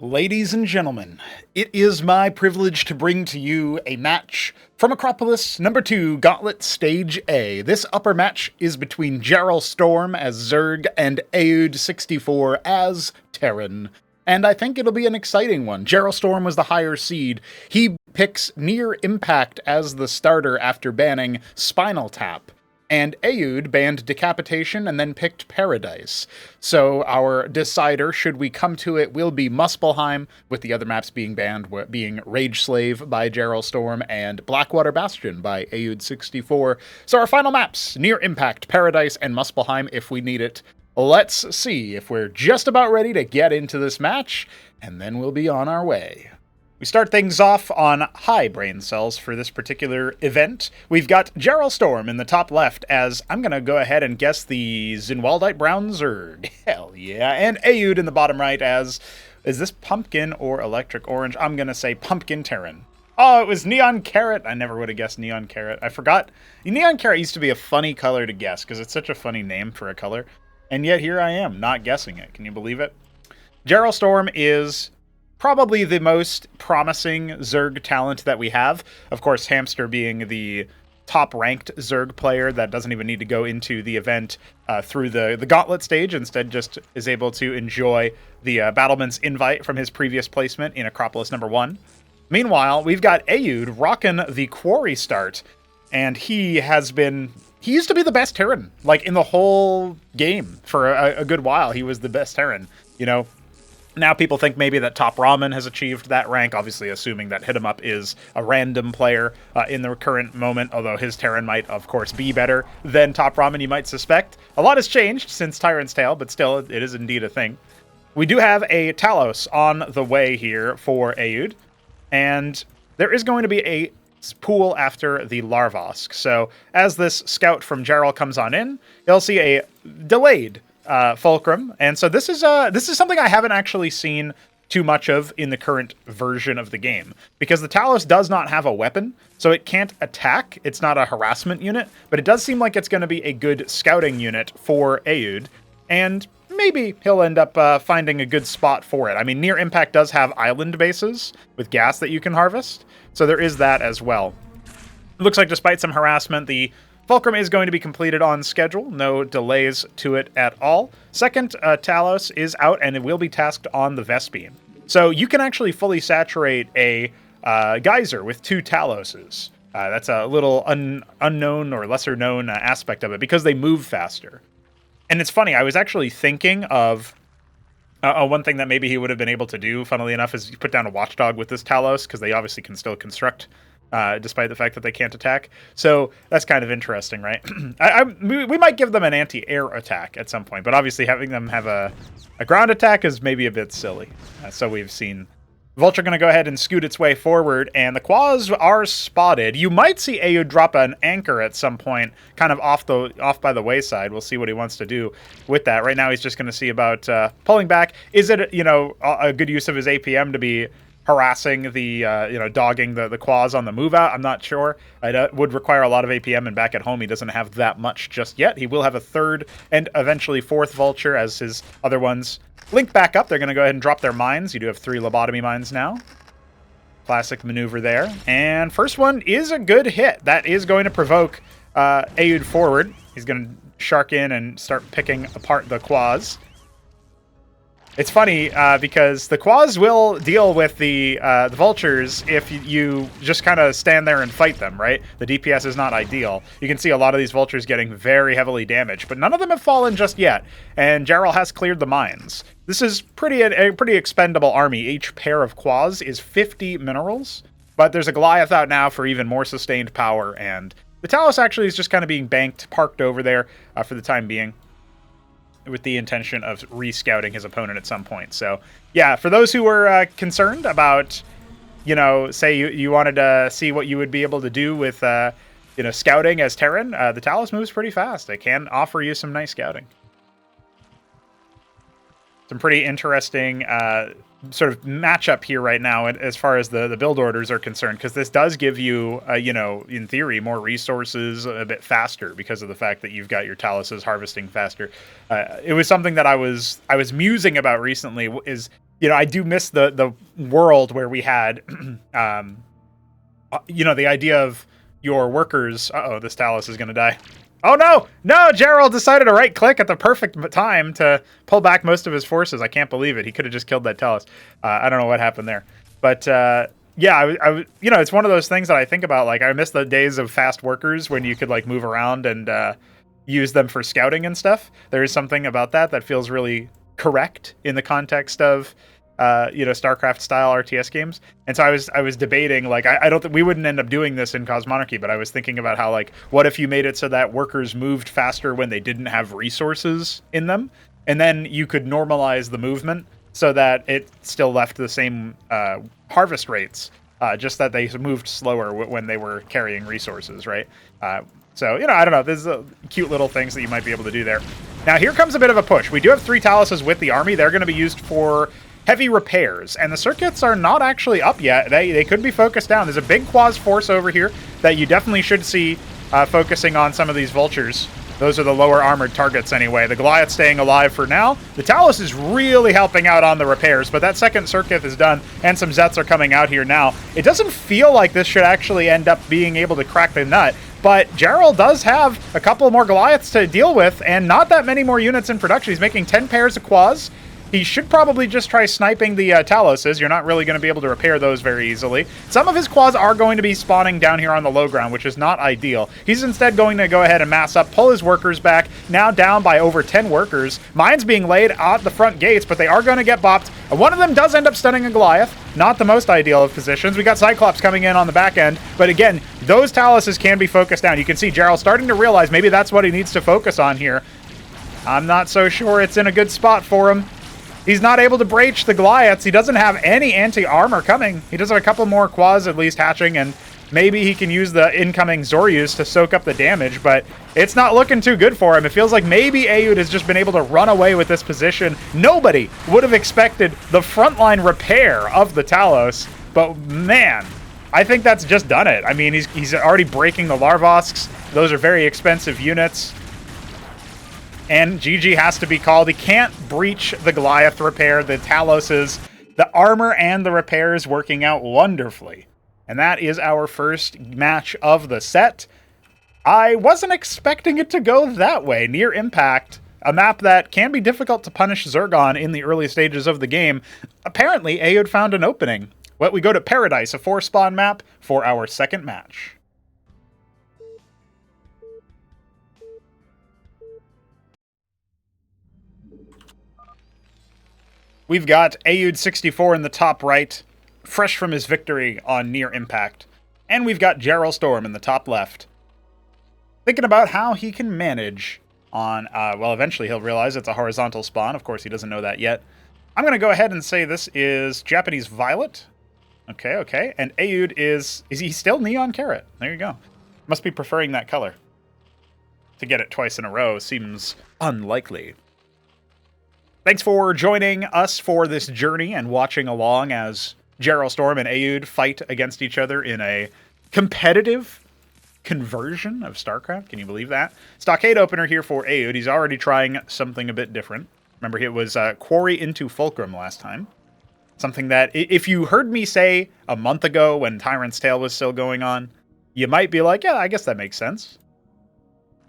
Ladies and gentlemen, it is my privilege to bring to you a match from Acropolis number 2, Gauntlet Stage A. This upper match is between JarrellStorm as Zerg and Aeud64 as Terran. And I think it'll be an exciting one. JarrellStorm was the higher seed. He picks Near Impact as the starter after banning Spinal Tap. And Aeud banned Decapitation and then picked Paradise. So our decider, should we come to it, will be Muspelheim, with the other maps being banned, being Rage Slave by JarrellStorm and Blackwater Bastion by Aeud64. So our final maps, Near Impact, Paradise, and Muspelheim if we need it. Let's see if we're just about ready to get into this match, and then we'll be on our way. We start things off on high brain cells for this particular event. We've got JarrellStorm in the top left as, I'm going to go ahead and guess, the Zinwaldite Brown Zerg. Hell yeah. And Aeud in the bottom right as, is this Pumpkin or Electric Orange? I'm going to say Pumpkin Terran. Oh, it was Neon Carrot. I never would have guessed Neon Carrot. I forgot. Neon Carrot used to be a funny color to guess because it's such a funny name for a color. And yet here I am, not guessing it. Can you believe it? JarrellStorm is probably the most promising Zerg talent that we have. Of course, Hamster being the top-ranked Zerg player that doesn't even need to go into the event through the Gauntlet stage. Instead, just is able to enjoy the Battleman's invite from his previous placement in Acropolis number 1. Meanwhile, we've got Aeud rocking the Quarry start, and he used to be the best Terran, like, in the whole game for a good while. He was the best Terran, you know. Now people think maybe that Top Ramen has achieved that rank, obviously assuming that Hit 'em Up is a random player in the current moment, although his Terran might, of course, be better than Top Ramen, you might suspect. A lot has changed since Tyrant's Tale, but still, it is indeed a thing. We do have a Talos on the way here for Aeud, and there is going to be a pool after the Larvosk. So as this scout from Jarrell comes on in, you'll see a delayed Fulcrum, and so this is something I haven't actually seen too much of in the current version of the game, because the Talos does not have a weapon, so it can't attack. It's not a harassment unit, but it does seem like it's going to be a good scouting unit for Aeud, and maybe he'll end up finding a good spot for it. I mean, Near Impact does have island bases with gas that you can harvest, so there is that as well. It looks like despite some harassment, the Fulcrum is going to be completed on schedule, no delays to it at all. Second, Talos is out and it will be tasked on the Vespene. So you can actually fully saturate a geyser with 2 Taloses. That's a little unknown or lesser known aspect of it because they move faster. And it's funny, I was actually thinking of one thing that maybe he would have been able to do, funnily enough, is put down a watchdog with this Talos, because they obviously can still construct despite the fact that they can't attack. So that's kind of interesting, right? We might give them an anti-air attack at some point, but obviously having them have a ground attack is maybe a bit silly. So we've seen Vulture going to go ahead and scoot its way forward, and the Quas are spotted. You might see Aeud drop an anchor at some point, kind of off by the wayside. We'll see what he wants to do with that. Right now he's just going to see about pulling back. Is it, a good use of his APM to be harassing the, dogging the Quas on the move out? I'm not sure. It would require a lot of APM, and back at home he doesn't have that much just yet. He will have a third and eventually fourth Vulture as his other ones link back up. They're going to go ahead and drop their mines. You do have 3 lobotomy mines now. Classic maneuver there. And first one is a good hit. That is going to provoke Aeud forward. He's going to shark in and start picking apart the Quas. It's funny because the Quas will deal with the Vultures if you just kind of stand there and fight them, right? The DPS is not ideal. You can see a lot of these Vultures getting very heavily damaged, but none of them have fallen just yet, and Jarrell has cleared the mines. This is a pretty expendable army. Each pair of Quas is 50 minerals, but there's a Goliath out now for even more sustained power, and the Talos actually is just kind of being parked over there for the time being, with the intention of re-scouting his opponent at some point. So, yeah, for those who were concerned about, say you wanted to see what you would be able to do with, scouting as Terran, the Talos moves pretty fast. It can offer you some nice scouting. Some pretty interesting sort of matchup here right now as far as the build orders are concerned, because this does give you, in theory, more resources a bit faster because of the fact that you've got your Taloses harvesting faster. It was something that I was musing about recently, is I do miss the world where we had, the idea of your workers. Uh-oh, this Talos is going to die. Oh, no! No, Jarrell decided to right-click at the perfect time to pull back most of his forces. I can't believe it. He could have just killed that Talos. I don't know what happened there. But, yeah, it's one of those things that I think about. Like, I miss the days of fast workers when you could, like, move around and use them for scouting and stuff. There is something about that feels really correct in the context of StarCraft style RTS games. And so I was debating, like, I don't think we wouldn't end up doing this in Cosmonarchy, but I was thinking about how, like, what if you made it so that workers moved faster when they didn't have resources in them, and then you could normalize the movement so that it still left the same harvest rates, just that they moved slower when they were carrying resources, right? So, I don't know. There's cute little things that you might be able to do there. Now, here comes a bit of a push. We do have 3 Taloses with the army. They're going to be used for heavy repairs, and the circuits are not actually up yet. They could be focused down. There's a big Quas force over here that you definitely should see focusing on some of these vultures. Those are the lower armored targets anyway. The Goliath staying alive for now. The Talos is really helping out on the repairs, but that second circuit is done, and some Zets are coming out here now. It doesn't feel like this should actually end up being able to crack the nut, but Jarrell does have a couple more Goliaths to deal with, and not that many more units in production. He's making 10 pairs of Quas. He should probably just try sniping the Taloses. You're not really going to be able to repair those very easily. Some of his Quas are going to be spawning down here on the low ground, which is not ideal. He's instead going to go ahead and mass up, pull his workers back, now down by over 10 workers. Mines being laid at the front gates, but they are going to get bopped. One of them does end up stunning a Goliath. Not the most ideal of positions. We got Cyclops coming in on the back end, but again, those Taloses can be focused down. You can see Jarrell starting to realize maybe that's what he needs to focus on here. I'm not so sure it's in a good spot for him. He's not able to breach the Goliaths. He doesn't have any anti-armor coming. He does have a couple more Quas at least hatching, and maybe he can use the incoming Zoryus to soak up the damage, but it's not looking too good for him. It feels like maybe Aoud has just been able to run away with this position. Nobody would have expected the frontline repair of the Talos, but man, I think that's just done it. I mean, he's already breaking the Larvosks. Those are very expensive units. And GG has to be called. He can't breach the Goliath repair. The Taloses, the armor and the repairs working out wonderfully. And that is our first match of the set. I wasn't expecting it to go that way. Near Impact, a map that can be difficult to punish Zergon in the early stages of the game. Apparently, Aoud found an opening. Well, we go to Paradise, a 4-spawn map, for our second match. We've got Aoud64 in the top right, fresh from his victory on Near Impact. And we've got JarrellStorm in the top left, thinking about how he can manage on, well, eventually he'll realize it's a horizontal spawn. Of course, he doesn't know that yet. I'm going to go ahead and say this is Japanese Violet. Okay. And Aoud is he still Neon Carrot? There you go. Must be preferring that color. To get it twice in a row seems unlikely. Thanks for joining us for this journey and watching along as JarrellStorm and Aoud fight against each other in a competitive conversion of StarCraft. Can you believe that? Stockade opener here for Aoud. He's already trying something a bit different. Remember, it was Quarry into Fulcrum last time. Something that, if you heard me say a month ago when Tyrant's Tale was still going on, you might be like, yeah, I guess that makes sense.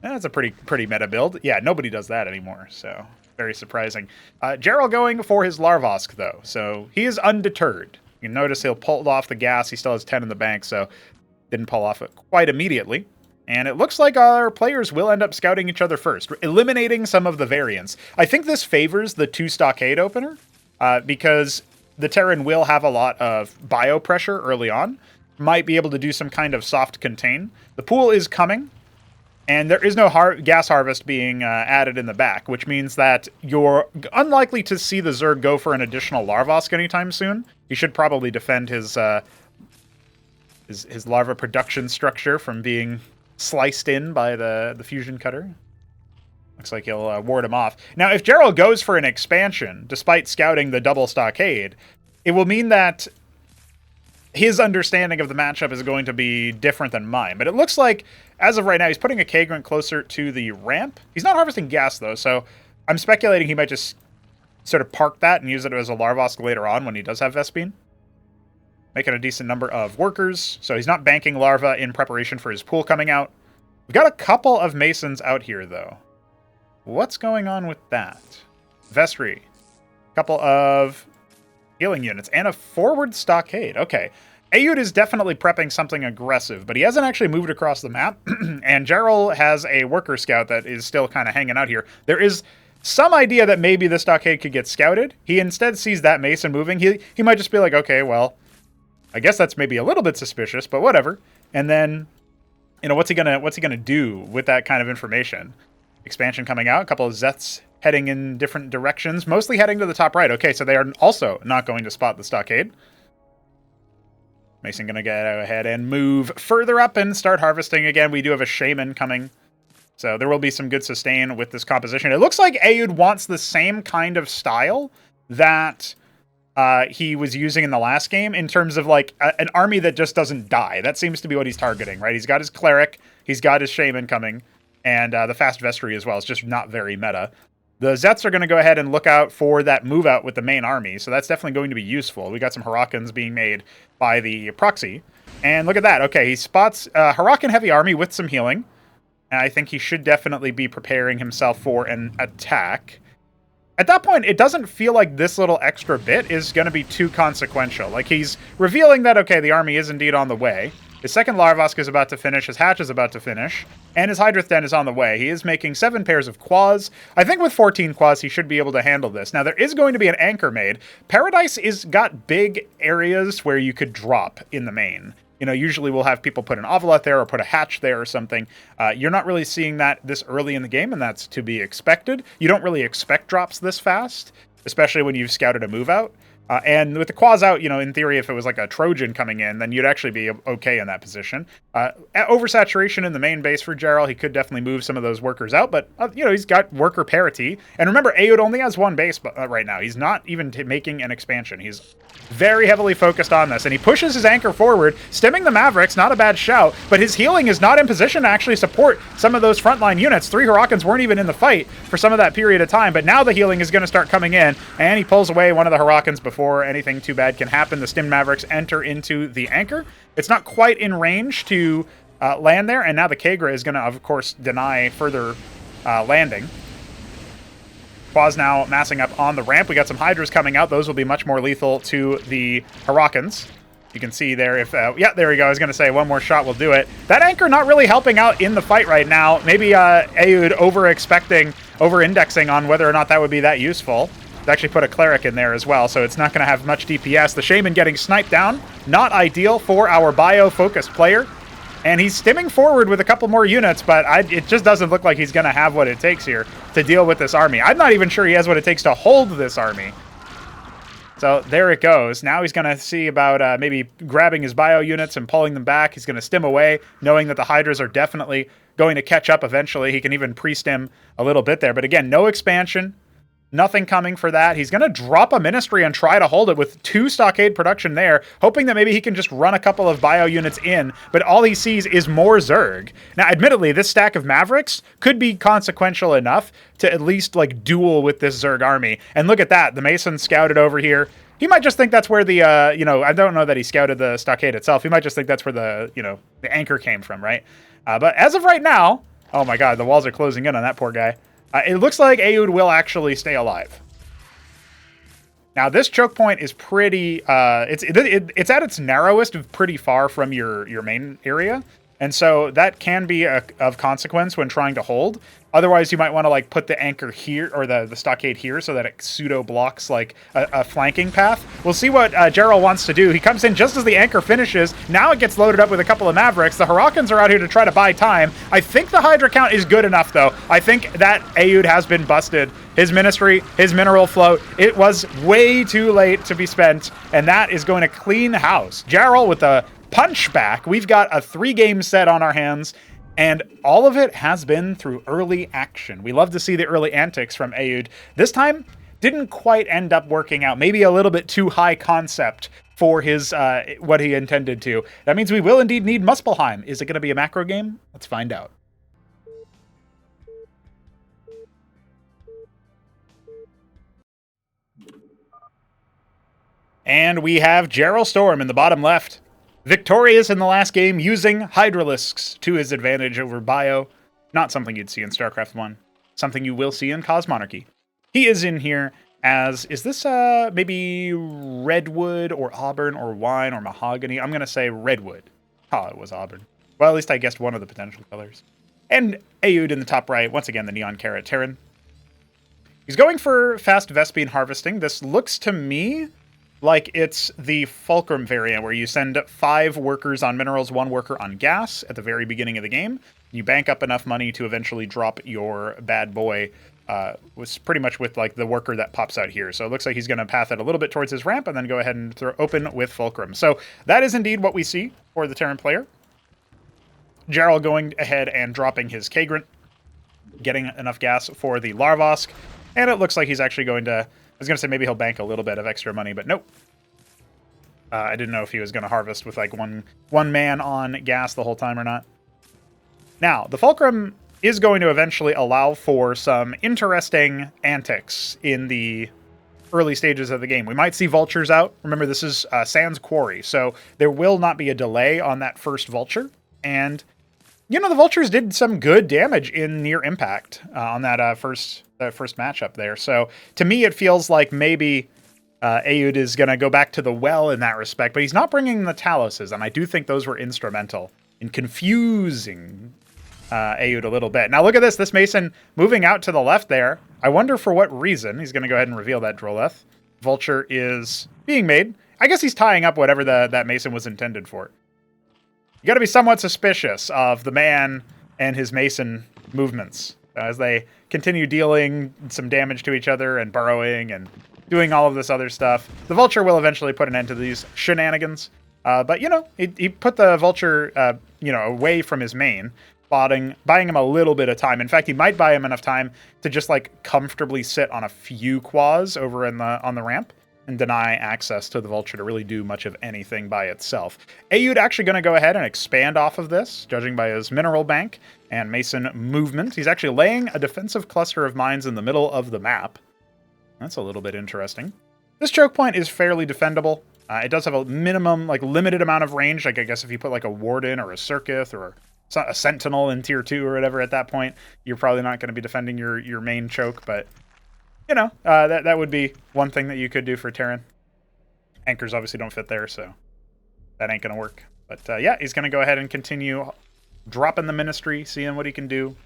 That's a pretty meta build. Yeah, nobody does that anymore, so very surprising. Jarrell going for his Larvosk, though, so he is undeterred. You can notice he'll pull off the gas. He still has 10 in the bank, so didn't pull off it quite immediately. And it looks like our players will end up scouting each other first, eliminating some of the variants. I think this favors the 2 Stockade opener, because the Terran will have a lot of bio pressure early on. Might be able to do some kind of soft contain. The pool is coming, and there is no gas harvest being added in the back, which means that you're unlikely to see the Zerg go for an additional Larvosk anytime soon. He should probably defend his larva production structure from being sliced in by the fusion cutter. Looks like he'll ward him off. Now, if Jarrell goes for an expansion, despite scouting the double Stockade, it will mean that his understanding of the matchup is going to be different than mine. But it looks like, as of right now, he's putting a Kagrant closer to the ramp. He's not harvesting gas, though, so I'm speculating he might just sort of park that and use it as a Larvosk later on when he does have Vespene. Making a decent number of workers, so he's not banking larva in preparation for his pool coming out. We've got a couple of Masons out here, though. What's going on with that? Vestry. Couple of healing units and a forward stockade. Okay. Aoud is definitely prepping something aggressive, but he hasn't actually moved across the map, and Jarrell has a worker scout that is still kind of hanging out here. There is some idea that maybe the stockade could get scouted. He instead sees that Mason moving. He might just be like, okay, well, I guess that's maybe a little bit suspicious, but whatever. And then, you know, what's he gonna do with that kind of information? Expansion coming out, a couple of Zeths heading in different directions, mostly heading to the top right. Okay, so they are also not going to spot the stockade. Mason gonna get ahead and move further up and start harvesting again. We do have a Shaman coming, so there will be some good sustain with this composition. It looks like Aoud wants the same kind of style that he was using in the last game in terms of like an army that just doesn't die. That seems to be what he's targeting, right? He's got his Cleric, he's got his Shaman coming, and the Fast Vestry as well. It's just not very meta. The Zets are going to go ahead and look out for that move out with the main army, so that's definitely going to be useful. We got some Hurricans being made by the proxy. And look at that. Okay, he spots Hurrican heavy army with some healing. And I think he should definitely be preparing himself for an attack. At that point, it doesn't feel like this little extra bit is going to be too consequential. Like, he's revealing that, okay, the army is indeed on the way. His second Larvosk is about to finish, his Hatch is about to finish, and his Hydrith Den is on the way. He is making 7 pairs of Quads. I think with 14 Quads, he should be able to handle this. Now, there is going to be an anchor made. Paradise is got big areas where you could drop in the main. You know, usually we'll have people put an Ovoleth there or put a Hatch there or something. You're not really seeing that this early in the game, and that's to be expected. You don't really expect drops this fast, especially when you've scouted a move out. And with the Quaz out, you know, in theory, if it was like a Trojan coming in, then you'd actually be okay in that position. Oversaturation in the main base for Jarrell, he could definitely move some of those workers out, but, you know, he's got worker parity. And remember, Aoud only has 1 base right now. He's not even making an expansion. He's very heavily focused on this, and he pushes his anchor forward, stemming the Mavericks, not a bad shout, but his healing is not in position to actually support some of those frontline units. 3 Hurricans weren't even in the fight for some of that period of time, but now the healing is going to start coming in, and he pulls away one of the Hurricans before anything too bad can happen. The stemmed Mavericks enter into the anchor. It's not quite in range to land there, and now the Kagra is going to, of course, deny further landing. Quaz now massing up on the ramp. We got some Hydras coming out. Those will be much more lethal to the Hurricans. You can see there if... yeah, there we go. I was going to say one more shot will do it. That anchor not really helping out in the fight right now. Maybe Aoud over-indexing on whether or not that would be that useful. Actually put a Cleric in there as well, so it's not going to have much DPS. The Shaman getting sniped down. Not ideal for our bio-focused player. And he's stimming forward with a couple more units, but it just doesn't look like he's going to have what it takes here to deal with this army. I'm not even sure he has what it takes to hold this army. So there it goes. Now he's going to see about maybe grabbing his bio units and pulling them back. He's going to stim away, knowing that the Hydras are definitely going to catch up eventually. He can even pre-stim a little bit there. But again, no expansion. Nothing coming for that. He's going to drop a Ministry and try to hold it with 2 Stockade production there, hoping that maybe he can just run a couple of bio units in, but all he sees is more Zerg. Now, admittedly, this stack of Mavericks could be consequential enough to at least, like, duel with this Zerg army. And look at that. The Mason scouted over here. He might just think that's where the, you know, I don't know that he scouted the Stockade itself. He might just think that's where the, you know, the anchor came from, right? But as of right now, oh my god, the walls are closing in on that poor guy. It looks like Aoud will actually stay alive. Now, this choke point is pretty... it's at its narrowest, pretty far from your main area. And so that can be of consequence when trying to hold. Otherwise, you might want to like put the anchor here, or the stockade here, so that it pseudo blocks like a flanking path. We'll see what Jarrell wants to do. He comes in just as the anchor finishes. Now it gets loaded up with a couple of Mavericks. The Hurricans are out here to try to buy time. I think the Hydra count is good enough, though. I think that Aoud has been busted. His Ministry, his Mineral Float, it was way too late to be spent, and that is going to clean house. Jarrell with a punch back. We've got a 3-game set on our hands, and all of it has been through early action. We love to see the early antics from Aoud. This time, didn't quite end up working out. Maybe a little bit too high concept for his what he intended to. That means we will indeed need Muspelheim. Is it going to be a macro game? Let's find out. And we have JarrellStorm in the bottom left. Victorious in the last game using Hydralisks to his advantage over Bio. Not something you'd see in Starcraft 1. Something you will see in Cosmonarchy. He is in here as, is this maybe Redwood or Auburn or Wine or Mahogany? I'm going to say Redwood. Oh, it was Auburn. Well, at least I guessed one of the potential colors. And Aoud in the top right, once again, the Neon Carrot Terran. He's going for fast Vespene harvesting. This looks to me like it's the Fulcrum variant, where you send 5 workers on minerals, 1 worker on gas at the very beginning of the game. You bank up enough money to eventually drop your bad boy, was pretty much with like the worker that pops out here. So it looks like he's going to path it a little bit towards his ramp and then go ahead and throw open with Fulcrum. So that is indeed what we see for the Terran player. Jarrell going ahead and dropping his Kagrant, getting enough gas for the Larvosk, and it looks like he's actually going to, I was going to say maybe he'll bank a little bit of extra money, but nope. I didn't know if he was going to harvest with like one man on gas the whole time or not. Now, the Fulcrum is going to eventually allow for some interesting antics in the early stages of the game. We might see vultures out. Remember, this is Sans Quarry, so there will not be a delay on that first vulture. And, you know, the vultures did some good damage in near impact on that first matchup there. So, to me, it feels like maybe Aoud is going to go back to the well in that respect, but he's not bringing the Taloses, and I do think those were instrumental in confusing Aoud a little bit. Now look at this Mason moving out to the left there. I wonder for what reason. He's going to go ahead and reveal that Droleth. Vulture is being made. I guess he's tying up whatever that Mason was intended for. You got to be somewhat suspicious of the man and his Mason movements as they continue dealing some damage to each other and burrowing and doing all of this other stuff. The Vulture will eventually put an end to these shenanigans. But, you know, he put the Vulture, away from his main, buying him a little bit of time. In fact, he might buy him enough time to just, like, comfortably sit on a few quads over on the ramp and deny access to the Vulture to really do much of anything by itself. Aoud actually going to go ahead and expand off of this, judging by his mineral bank and Mason movement. He's actually laying a defensive cluster of mines in the middle of the map. That's a little bit interesting. This choke point is fairly defendable. It does have a minimum, like, limited amount of range. Like, I guess if you put, like, a Warden or a Circuith or a Sentinel in Tier 2 or whatever at that point, you're probably not going to be defending your main choke. But, you know, that would be one thing that you could do for Terran. Anchors obviously don't fit there, so that ain't going to work. But, yeah, he's going to go ahead and continue dropping the Ministry, seeing what he can do.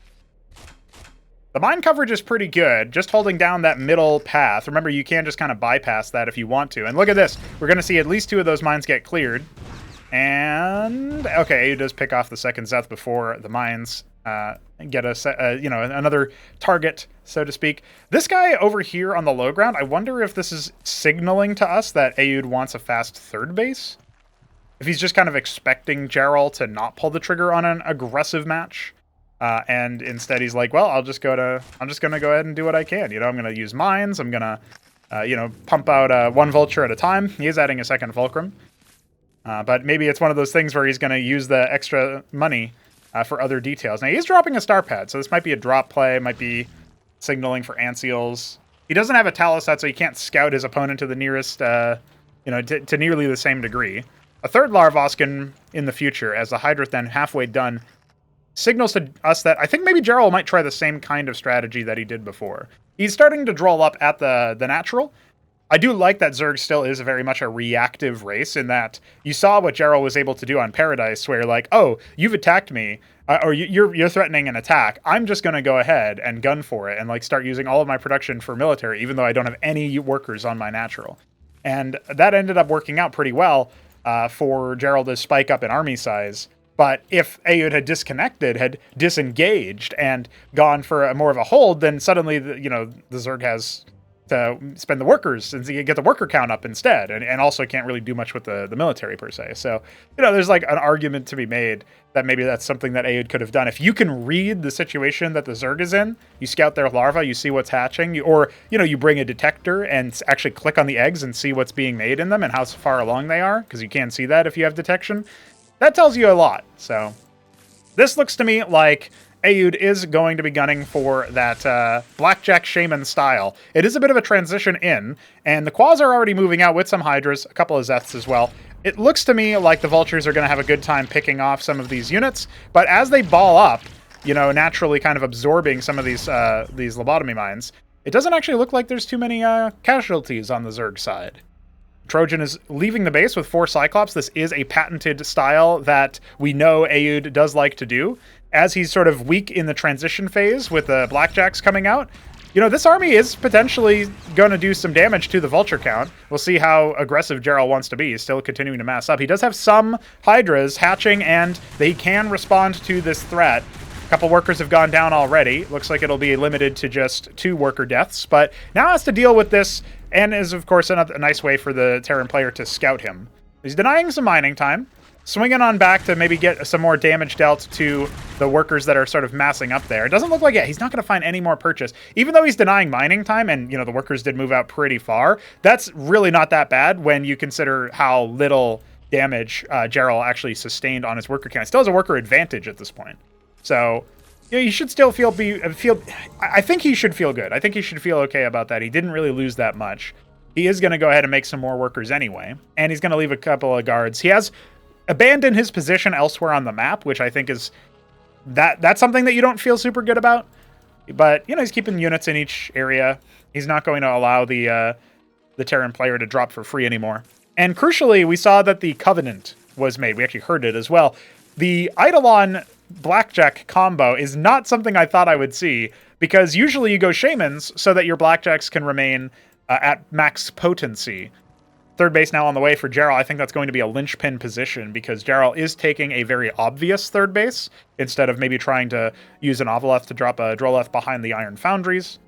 The mine coverage is pretty good, just holding down that middle path. Remember, you can just kind of bypass that if you want to. And look at this. We're going to see at least 2 of those mines get cleared. And, okay, he does pick off the second Zeth before the mines get another target, so to speak. This guy over here on the low ground, I wonder if this is signaling to us that Aoud wants a fast third base. If he's just kind of expecting Jarrell to not pull the trigger on an aggressive match. And instead he's like, well, I'm just going to go ahead and do what I can. You know, I'm going to use mines. I'm going to, pump out 1 Vulture at a time. He is adding a second Fulcrum. But maybe it's one of those things where he's going to use the extra money for other details. Now, he's dropping a star pad, so this might be a drop play, might be signaling for Anseals. He doesn't have a Talos set, so he can't scout his opponent to the nearest, to nearly the same degree. A third Larvosk in the future, as the Hydra then halfway done, signals to us that I think maybe Jarrell might try the same kind of strategy that he did before. He's starting to draw up at the natural. I do like that Zerg still is very much a reactive race in that you saw what Jarrell was able to do on Paradise, where like, oh, you've attacked me, or you're threatening an attack. I'm just going to go ahead and gun for it and like start using all of my production for military, even though I don't have any workers on my natural. And that ended up working out pretty well for Jarrell to spike up in army size. But if Aoud had disconnected, had disengaged, and gone for more of a hold, then suddenly, the Zerg has to spend the workers and get the worker count up instead, and also can't really do much with the military per se. So, there's like an argument to be made that maybe that's something that Aoud could have done. If you can read the situation that the Zerg is in, you scout their larva, you see what's hatching, or you bring a detector and actually click on the eggs and see what's being made in them and how far along they are, because you can't see that if you have detection. That tells you a lot. So this looks to me like Aoud is going to be gunning for that Blackjack Shaman style. It is a bit of a transition in, and the Quas are already moving out with some Hydras, a couple of Zeths as well. It looks to me like the Vultures are going to have a good time picking off some of these units, but as they ball up, you know, naturally kind of absorbing some of these lobotomy mines, it doesn't actually look like there's too many casualties on the Zerg side. Trojan is leaving the base with 4 Cyclops. This is a patented style that we know Aoud does like to do. As he's sort of weak in the transition phase with the Blackjacks coming out, you know, this army is potentially going to do some damage to the Vulture count. We'll see how aggressive Jarrell wants to be. He's still continuing to mass up. He does have some Hydras hatching, and they can respond to this threat. A couple workers have gone down already. Looks like it'll be limited to just 2 worker deaths, but now has to deal with this, and is, of course, a nice way for the Terran player to scout him. He's denying some mining time, swinging on back to maybe get some more damage dealt to the workers that are sort of massing up there. It doesn't look like, he's not going to find any more purchase. Even though he's denying mining time, and, you know, the workers did move out pretty far, that's really not that bad when you consider how little damage Jarrell actually sustained on his worker count. He still has a worker advantage at this point. So, you know, you should still feel. I think he should feel good. I think he should feel okay about that. He didn't really lose that much. He is going to go ahead and make some more workers anyway, and he's going to leave a couple of guards. He has abandoned his position elsewhere on the map, which I think is that's something that you don't feel super good about. But, you know, he's keeping units in each area. He's not going to allow the Terran player to drop for free anymore. And crucially, we saw that the Covenant was made. We actually heard it as well. The Eidolon Blackjack combo is not something I thought I would see, because usually you go Shamans so that your Blackjacks can remain at max potency. Third base now on the way for Jarrell. I think that's going to be a linchpin position, because Jarrell is taking a very obvious third base instead of maybe trying to use an Ovaleth to drop a Droleth behind the Iron Foundries.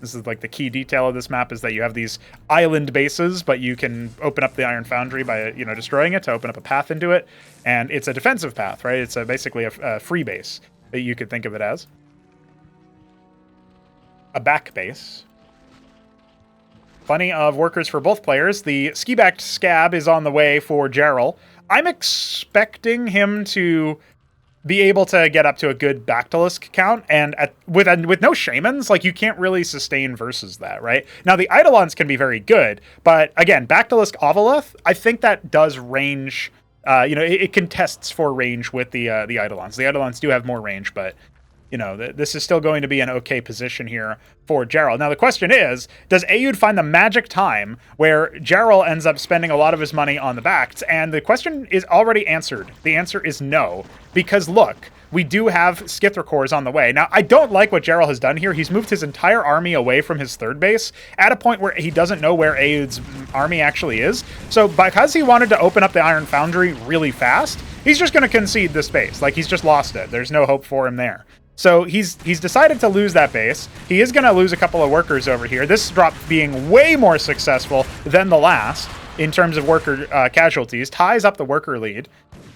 This is like the key detail of this map, is that you have these island bases, but you can open up the Iron Foundry by, you know, destroying it to open up a path into it. And it's a defensive path, right? It's basically a free base that you could think of it as. A back base. Plenty of workers for both players. The ski-backed scab is on the way for Jarrell. I'm expecting him to be able to get up to a good Bactalisk count, and with no Shamans, like, you can't really sustain versus that, right? Now, the Eidolons can be very good, but again, Bactalisk Ovaleth, I think that does range, you know, it contests for range with the Eidolons. The Eidolons do have more range, but, you know, this is still going to be an okay position here for Jarrell. Now, the question is, does Aoud find the magic time where Jarrell ends up spending a lot of his money on the backs? And the question is already answered. The answer is no, because look, we do have Skithra cores on the way. Now, I don't like what Jarrell has done here. He's moved his entire army away from his third base at a point where he doesn't know where Aoud's army actually is. So because he wanted to open up the Iron Foundry really fast, he's just going to concede this base. Like, he's just lost it. There's no hope for him there. So he's decided to lose that base. He is going to lose a couple of workers over here. This drop being way more successful than the last in terms of worker casualties, ties up the worker lead.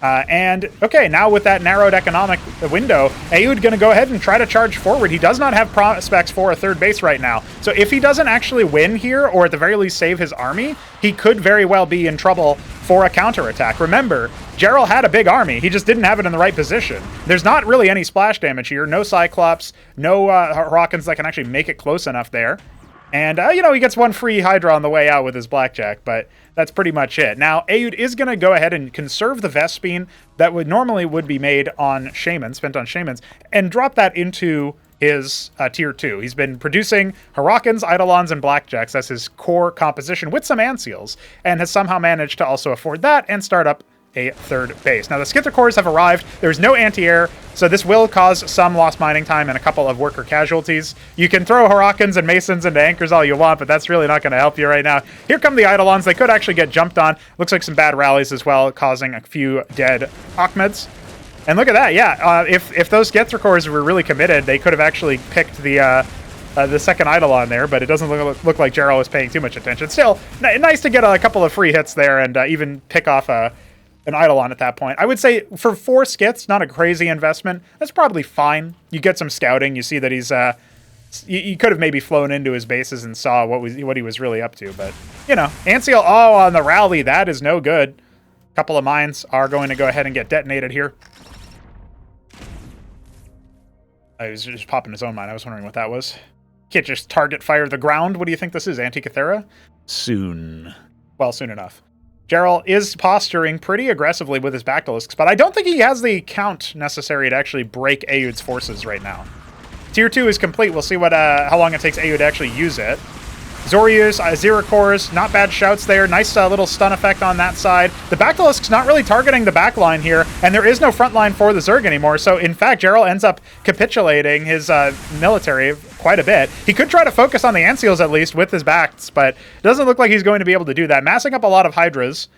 And, okay, now with that narrowed economic window, Aoud going to go ahead and try to charge forward. He does not have prospects for a third base right now. So if he doesn't actually win here, or at the very least save his army, he could very well be in trouble for a counterattack. Remember, Jarrell had a big army. He just didn't have it in the right position. There's not really any splash damage here. No Cyclops, no Hawkins that can actually make it close enough there. And, you know, he gets one free Hydra on the way out with his Blackjack, but that's pretty much it. Now, Aoud is going to go ahead and conserve the Vespine that would be made on Shamans, spent on Shamans, and drop that into his tier 2. He's been producing Hurricanes, Eidolons, and Blackjacks as his core composition with some Anseals, and has somehow managed to also afford that and start up a third base. Now, the Skithra cores have arrived. There's no anti-air, so this will cause some lost mining time and a couple of worker casualties. You can throw Hurricanes and Masons into anchors all you want, but that's really not going to help you right now. Here come the Eidolons. They could actually get jumped on. Looks like some bad rallies as well, causing a few dead Ahmeds. And look at that, yeah. If those Skithra cores were really committed, they could have actually picked the second Eidolon there, but it doesn't look like Jarrell is paying too much attention. Still, nice to get a couple of free hits there and even pick off an Eidolon at that point. I would say for 4 skits, not a crazy investment. That's probably fine. You get some scouting. You see that he's you could have maybe flown into his bases and saw what he was really up to. But, you know, Anseal, on the rally, that is no good. A couple of mines are going to go ahead and get detonated here. I was just popping his own mind. I was wondering what that was. Can't just target fire the ground. What do you think this is? Antikythera? Soon. Well, soon enough. Jarrell is posturing pretty aggressively with his Bactylisks, but I don't think he has the count necessary to actually break Aeud's forces right now. Tier 2 is complete. We'll see what how long it takes Aeud to actually use it. Zorius, Zeracors, not bad shouts there. Nice little stun effect on that side. The Bactylisk's not really targeting the back line here, and there is no front line for the Zerg anymore. So, in fact, Jarrell ends up capitulating his military quite a bit. He could try to focus on the Ancials at least with his backs, but it doesn't look like he's going to be able to do that. Massing up a lot of Hydras.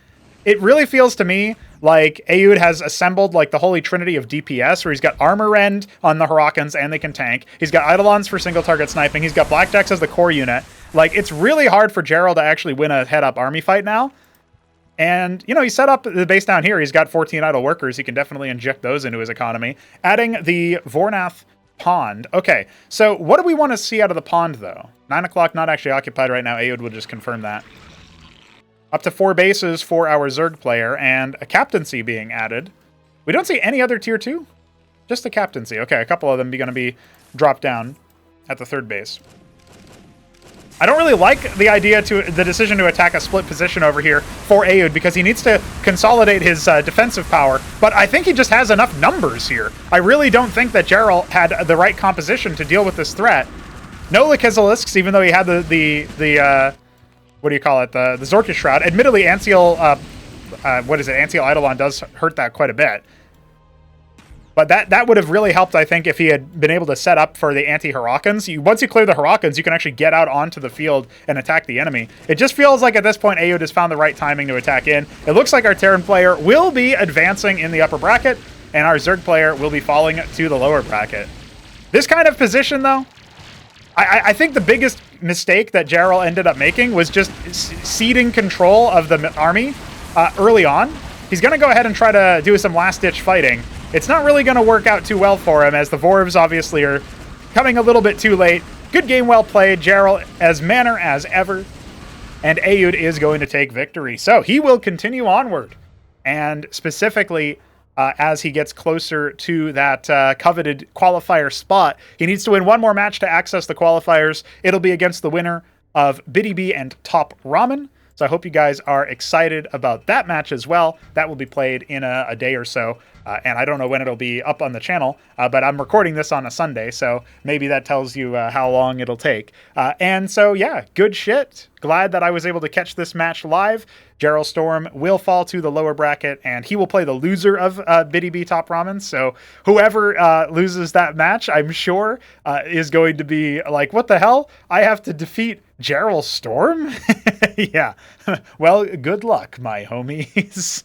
It really feels to me like Aeud has assembled like the holy trinity of DPS, where he's got Armor Rend on the Hurricanes and they can tank. He's got Eidolons for single target sniping. He's got Blackjacks as the core unit. Like, it's really hard for Jarrell to actually win a head-up army fight now. And, you know, he set up the base down here. He's got 14 idle workers. He can definitely inject those into his economy. Adding the Vornath Pond. Okay, so what do we want to see out of the pond, though? 9 o'clock, not actually occupied right now. Aeud will just confirm that. Up to 4 bases for our Zerg player, and a captaincy being added. We don't see any other tier 2? Just the captaincy. Okay, a couple of them are going to be dropped down at the 3rd base. I don't really like the decision to attack a split position over here for Aeud, because he needs to consolidate his defensive power, but I think he just has enough numbers here. I really don't think that Jarrell had the right composition to deal with this threat. No Likizelisks, even though he had the what do you call it? The Zorkish Shroud. Admittedly, Ancial, Ancial Eidolon does hurt that quite a bit. But that would have really helped, I think, if he had been able to set up for the anti-Hurricanes. Once you clear the Hurricanes, you can actually get out onto the field and attack the enemy. It just feels like at this point, Aeud has found the right timing to attack in. It looks like our Terran player will be advancing in the upper bracket, and our Zerg player will be falling to the lower bracket. This kind of position, though, I think the biggest mistake that Jarrell ended up making was just ceding control of the army early on. He's going to go ahead and try to do some last-ditch fighting. It's not really going to work out too well for him, as the Vorvs obviously are coming a little bit too late. Good game, well played. Jarrell as manner as ever. And Aeud is going to take victory. So he will continue onward. And specifically, as he gets closer to that coveted qualifier spot, he needs to win one more match to access the qualifiers. It'll be against the winner of Biddy B and Top Ramen. So I hope you guys are excited about that match as well. That will be played in a day or so. And I don't know when it'll be up on the channel, but I'm recording this on a Sunday, so maybe that tells you how long it'll take. And so, yeah, good shit. Glad that I was able to catch this match live. JarrellStorm will fall to the lower bracket, and he will play the loser of Biddy B Top Ramen. So whoever loses that match, I'm sure, is going to be like, what the hell? I have to defeat JarrellStorm? Yeah. Well, good luck, my homies.